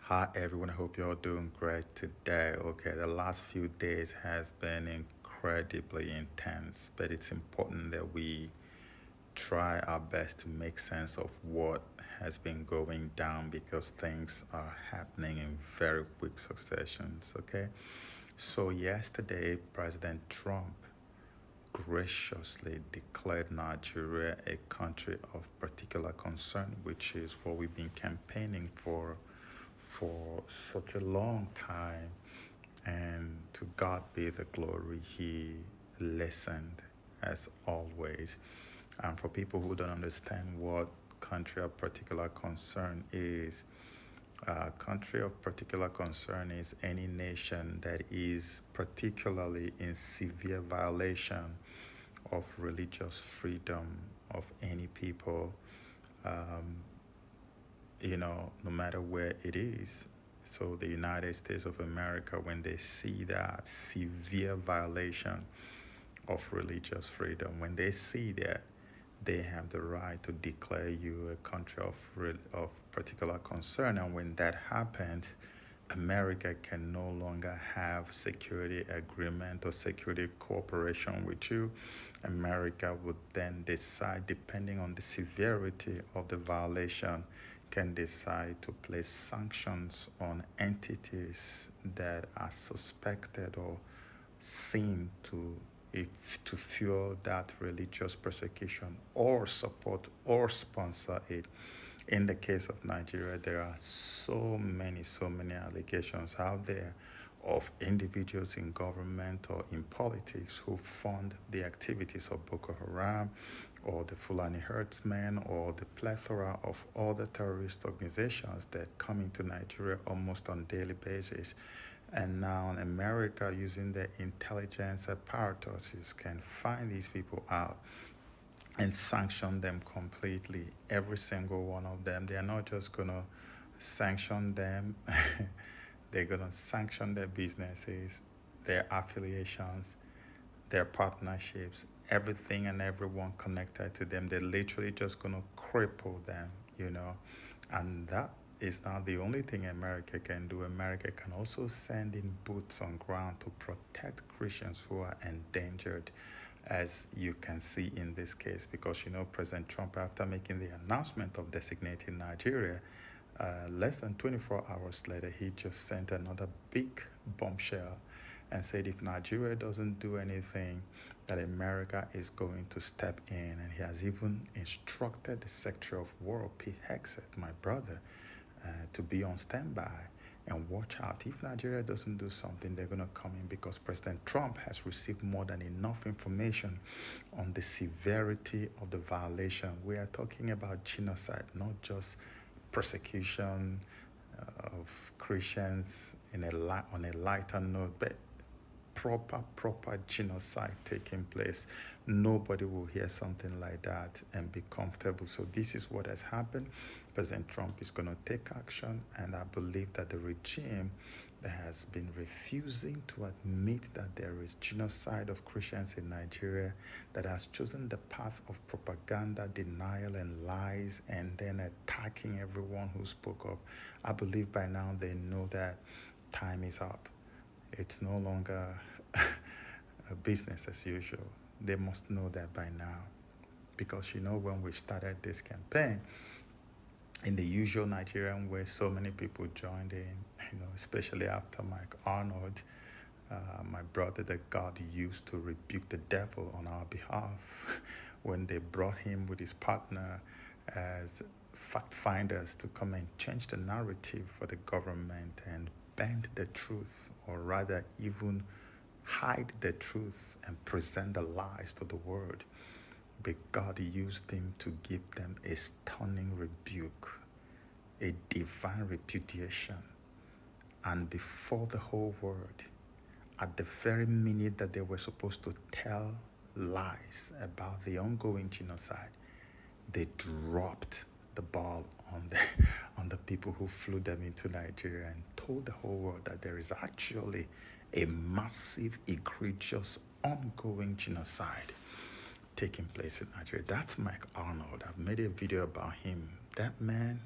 Hi everyone, I hope you're all doing great today. Okay, the last few days has been incredibly intense, but it's important that we try our best to make sense of what has been going down because things are happening in very quick successions. Okay, so yesterday, President Trump graciously declared Nigeria a country of particular concern, which is what we've been campaigning for such a long time. And to God be the glory, He listened as always. And for people who don't understand what country of particular concern is, country of particular concern is any nation that is particularly in severe violation of religious freedom of any people, um, no matter where it is. So, the United States of America, when they see that severe violation of religious freedom, when they see that, they have the right to declare you a country of particular concern. And when that happens, America can no longer have security agreement or security cooperation with you. America would then decide, depending on the severity of the violation, can decide to place sanctions on entities that are suspected or seem to fuel that religious persecution or support or sponsor it. In the case of Nigeria, there are so many allegations out there of individuals in government or in politics who fund the activities of Boko Haram or the Fulani herdsmen or the plethora of other terrorist organizations that come into Nigeria almost on a daily basis. And now America, using their intelligence apparatuses, can find these people out and sanction them completely. Every single one of them. They are not just going to sanction them, they're going to sanction their businesses, their affiliations, their partnerships, everything and everyone connected to them. They're literally just going to cripple them. And that is not the only thing America can do. America can also send in boots on ground to protect Christians who are endangered, as you can see in this case, because President Trump, after making the announcement of designating Nigeria, less than 24 hours later, he just sent another big bombshell and said if Nigeria doesn't do anything, that America is going to step in. And he has even instructed the Secretary of War, Pete Hegseth, my brother, to be on standby and watch out. If Nigeria doesn't do something, they're going to come in because President Trump has received more than enough information on the severity of the violation. We are talking about genocide, not just persecution of Christians on a lighter note, but proper genocide taking place. Nobody will hear something like that and be comfortable. So this is what has happened. President Trump is going to take action, and I believe that the regime that has been refusing to admit that there is genocide of Christians in Nigeria, that has chosen the path of propaganda, denial, and lies, and then attacking everyone who spoke up, I believe by now they know that time is up. It's no longer business as usual. They must know that by now. Because when we started this campaign, in the usual Nigerian way, so many people joined in, especially after Mike Arnold, my brother that God used to rebuke the devil on our behalf, when they brought him with his partner as fact finders to come and change the narrative for the government and bend the truth, or rather even hide the truth and present the lies to the world. But God used him to give them a stunning rebuke, a divine repudiation. And before the whole world, at the very minute that they were supposed to tell lies about the ongoing genocide, they dropped the ball on the people who flew them into Nigeria and told the whole world that there is actually a massive, egregious, ongoing genocide taking place in Nigeria. That's Mike Arnold. I've made a video about him. That man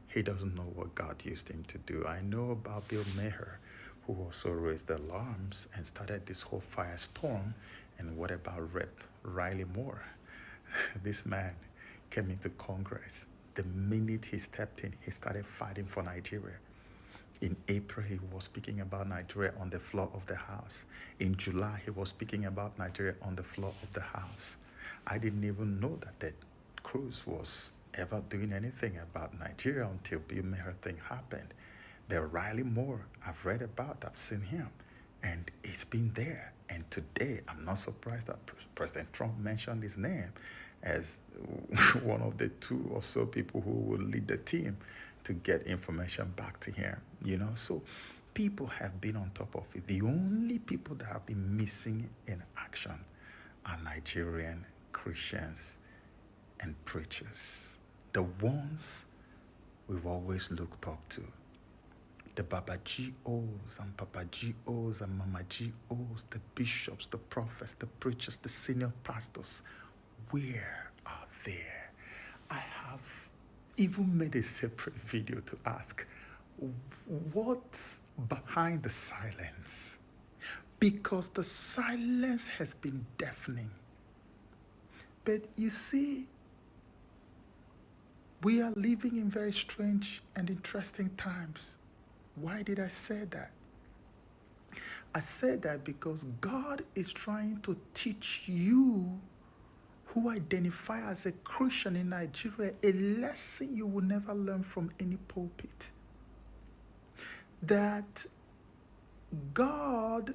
He doesn't know what God used him to do. I know about Bill Maher, who also raised the alarms and started this whole firestorm. And what about Rep. Riley Moore? This man came into Congress. The minute he stepped in, he started fighting for Nigeria. In April, he was speaking about Nigeria on the floor of the House. In July, he was speaking about Nigeria on the floor of the House. I didn't even know that Ted Cruz was ever doing anything about Nigeria until Bill Maher thing happened. The Riley Moore, I've read about, I've seen him, and it's been there. And today, I'm not surprised that President Trump mentioned his name as one of the 2 or so people who will lead the team to get information back to him. So people have been on top of it. The only people that have been missing in action are Nigerian Christians and preachers, the ones we've always looked up to. The Baba G.O.s and Papa G.O.s and Mama G.O.s, the bishops, the prophets, the preachers, the senior pastors. Where are they? I have even made a separate video to ask, what's behind the silence? Because the silence has been deafening. But you see, we are living in very strange and interesting times. Why did I say that? I said that because God is trying to teach you who identify as a Christian in Nigeria a lesson you will never learn from any pulpit. That God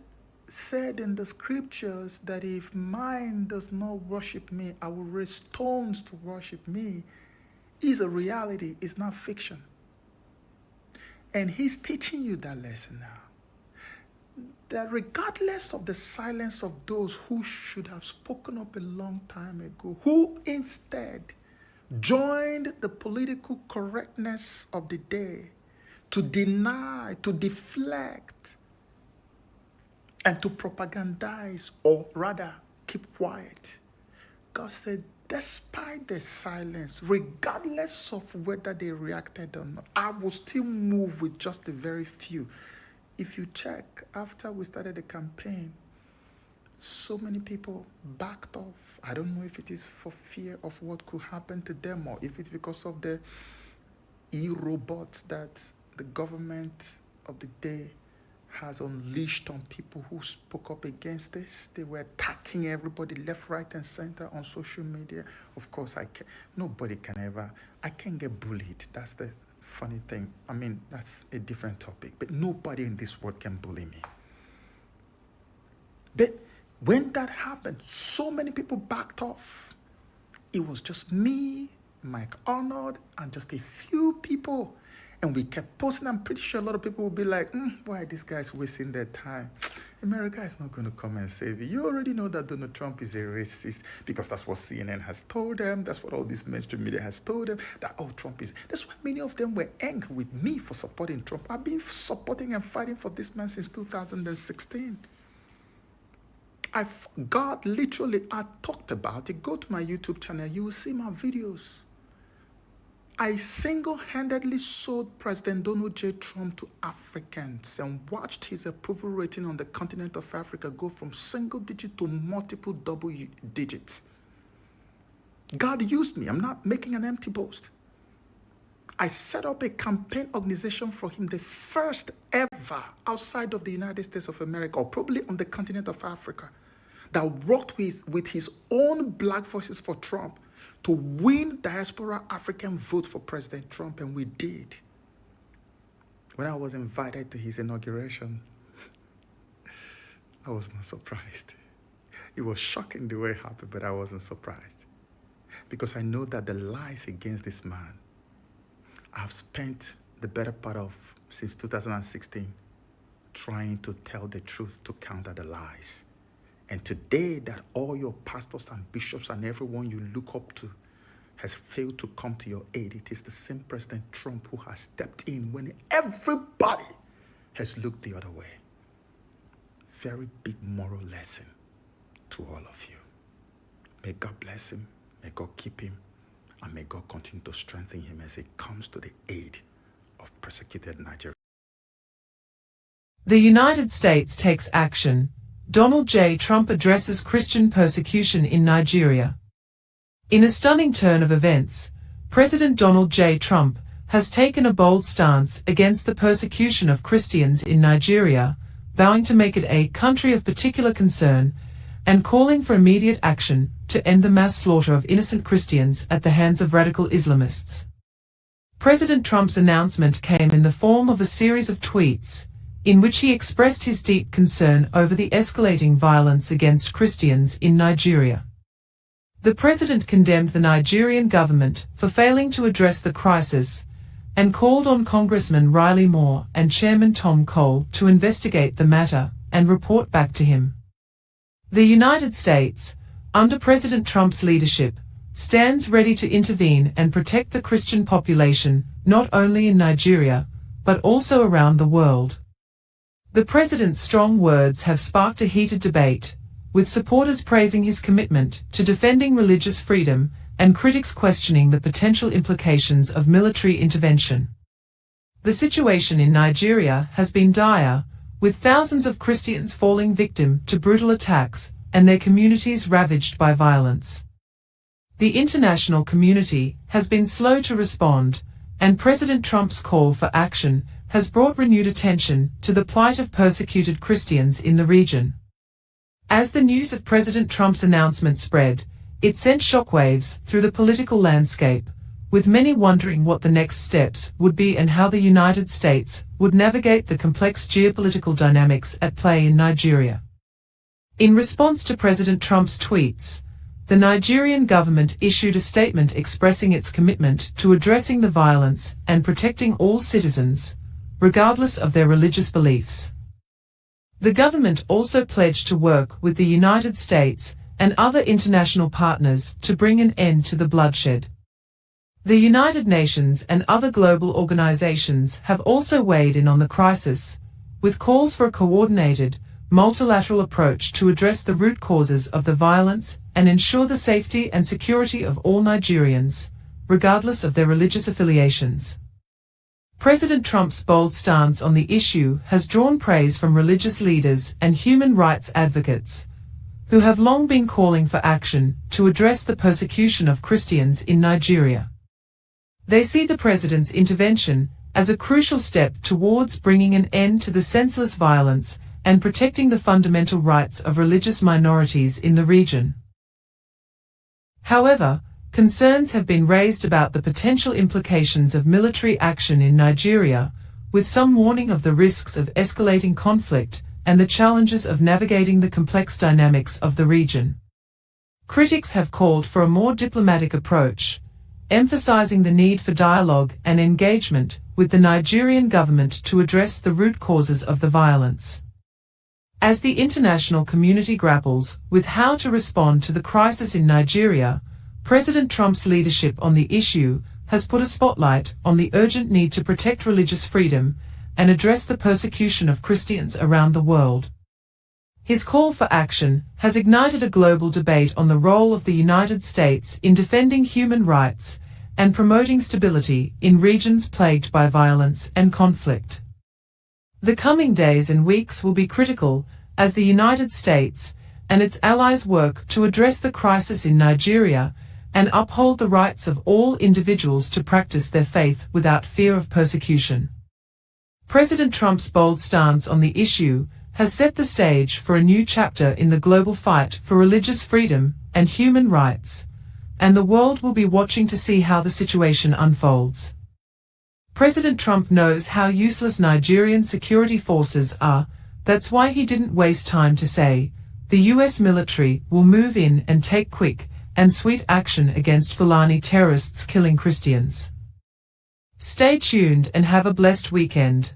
said in the scriptures that if man does not worship me, I will raise stones to worship me, is a reality, it's not fiction. And he's teaching you that lesson now. That regardless of the silence of those who should have spoken up a long time ago, who instead joined the political correctness of the day to deny, to deflect, and to propagandize, or rather keep quiet. God said, despite the silence, regardless of whether they reacted or not, I will still move with just a very few. If you check, after we started the campaign, so many people backed off. I don't know if it is for fear of what could happen to them or if it's because of the e-robots that the government of the day has unleashed on people who spoke up against this. They were attacking everybody left, right, and center on social media. Of course, nobody can ever, I can't get bullied. That's the funny thing. I mean, that's a different topic. But nobody in this world can bully me. But when that happened, so many people backed off. It was just me, Mike Arnold, and just a few people. And we kept posting. I'm pretty sure a lot of people will be like, why are these guys wasting their time? America is not going to come and save you. You already know that Donald Trump is a racist because that's what CNN has told them. That's what all this mainstream media has told them. That, Trump is. That's why many of them were angry with me for supporting Trump. I've been supporting and fighting for this man since 2016. God literally, I talked about it. Go to my YouTube channel. You will see my videos. I single-handedly sold President Donald J. Trump to Africans and watched his approval rating on the continent of Africa go from single digit to multiple double digits. God used me. I'm not making an empty boast. I set up a campaign organization for him, the first ever outside of the United States of America, or probably on the continent of Africa, that worked with his own Black Voices for Trump to win diaspora African votes for President Trump, and we did. When I was invited to his inauguration, I was not surprised. It was shocking the way it happened, but I wasn't surprised. Because I know that the lies against this man, I've spent the better part of, since 2016, trying to tell the truth to counter the lies. And today that all your pastors and bishops and everyone you look up to has failed to come to your aid, it is the same President Trump who has stepped in when everybody has looked the other way. Very big moral lesson to all of you. May God bless him. May God keep him. and may God continue to strengthen him as he comes to the aid of persecuted Nigeria. The United States takes action. Donald J. Trump addresses Christian persecution in Nigeria. In a stunning turn of events, President Donald J. Trump has taken a bold stance against the persecution of Christians in Nigeria, vowing to make it a country of particular concern and calling for immediate action to end the mass slaughter of innocent Christians at the hands of radical Islamists. President Trump's announcement came in the form of a series of tweets, in which he expressed his deep concern over the escalating violence against Christians in Nigeria. The president condemned the Nigerian government for failing to address the crisis, and called on Congressman Riley Moore and Chairman Tom Cole to investigate the matter and report back to him. The United States, under President Trump's leadership, stands ready to intervene and protect the Christian population, not only in Nigeria, but also around the world. The president's strong words have sparked a heated debate, with supporters praising his commitment to defending religious freedom and critics questioning the potential implications of military intervention. The situation in Nigeria has been dire, with thousands of Christians falling victim to brutal attacks and their communities ravaged by violence. The international community has been slow to respond, and President Trump's call for action has brought renewed attention to the plight of persecuted Christians in the region. As the news of President Trump's announcement spread, it sent shockwaves through the political landscape, with many wondering what the next steps would be and how the United States would navigate the complex geopolitical dynamics at play in Nigeria. In response to President Trump's tweets, the Nigerian government issued a statement expressing its commitment to addressing the violence and protecting all citizens, regardless of their religious beliefs. The government also pledged to work with the United States and other international partners to bring an end to the bloodshed. The United Nations and other global organizations have also weighed in on the crisis, with calls for a coordinated, multilateral approach to address the root causes of the violence and ensure the safety and security of all Nigerians, regardless of their religious affiliations. President Trump's bold stance on the issue has drawn praise from religious leaders and human rights advocates, who have long been calling for action to address the persecution of Christians in Nigeria. They see the president's intervention as a crucial step towards bringing an end to the senseless violence and protecting the fundamental rights of religious minorities in the region. However, concerns have been raised about the potential implications of military action in Nigeria, with some warning of the risks of escalating conflict and the challenges of navigating the complex dynamics of the region. Critics have called for a more diplomatic approach, emphasizing the need for dialogue and engagement with the Nigerian government to address the root causes of the violence. As the international community grapples with how to respond to the crisis in Nigeria, President Trump's leadership on the issue has put a spotlight on the urgent need to protect religious freedom and address the persecution of Christians around the world. His call for action has ignited a global debate on the role of the United States in defending human rights and promoting stability in regions plagued by violence and conflict. The coming days and weeks will be critical as the United States and its allies work to address the crisis in Nigeria and uphold the rights of all individuals to practice their faith without fear of persecution. President Trump's bold stance on the issue has set the stage for a new chapter in the global fight for religious freedom and human rights, and the world will be watching to see how the situation unfolds. President Trump knows how useless Nigerian security forces are. That's why he didn't waste time to say, the US military will move in and take quick and sweet action against Fulani terrorists killing Christians. Stay tuned and have a blessed weekend.